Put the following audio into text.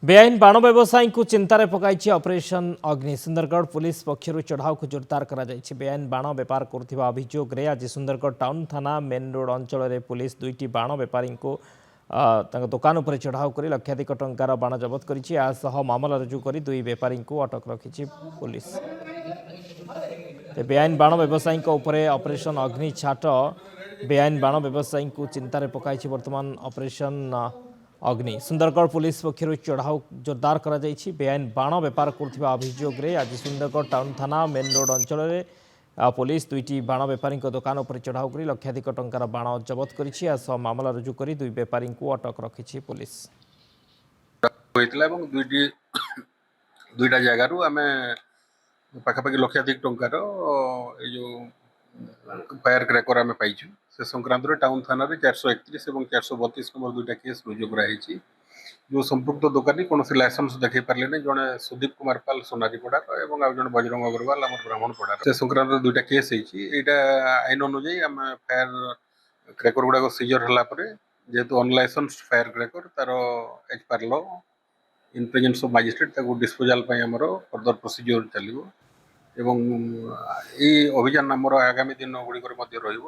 बेआईन बाण व्यवसायी को चिंतार पकाई ऑपरेशन अग्नि सुंदरगढ़ पुलिस पक्षर चढ़ाऊ को जोरदार बेआईन बाण बेपार करुवा अभियोग आज सुंदरगढ़ टाउन थाना मेन रोड अंचल पुलिस दुईटी बाण बेपारी को दुकान उपर चढ़ाऊ कर लक्षाधिक टंकार बाण जबत कर मामला रुजु कर दुई बेपारी को अटक रखी पुलिस। बेआईन बाण व्यवसायी ऑपरेशन अग्नि छाट बेआईन बाण व्यवसायी को चिंतार पकाई वर्तमान ऑपरेशन अग्नि सुंदरगढ़ पुलिस पक्षर चढ़ाऊ जोरदार बेआईन बाण बेपार करुवा अभियोग आज सुंदरगढ़ टाउन थाना मेन रोड अंचल पुलिस दुईटी बाण बेपारी दुकान उपर चढ़ाऊ कर लक्षाधिक टंकार बाण जबत कर मामला रुजु कर दुई बेपारी को अटक रखी पुलिस। दुईटा जगार आम पाखापाखि लक्षाधिक टंकार जो फायर क्रैकर आम पाइछु से संक्रांत टाउन थाना 431 और 432 नंबर दुईटा केस रुजु कराई। जो संपुक्त दुकानी कौन लाइसेंस देखी पारे नहीं जड़े सुदीप कुमार पाल सोनारीपड़ार और आज जन बजरंग अग्रवाल आम ब्राह्मणपड़ार से संक्रांत दुईटा केस होता आईन अनुजाई आम फायर क्रैकर गुड़ाक सीजर है जेहेतु अनलाइसेंस फायर क्रैकर तार as per law in presence of magistrate disposal आमर फर्दर प्रोसीजर चलो एवं ये अभियान आमर आगामी दिन गुड़िक रही।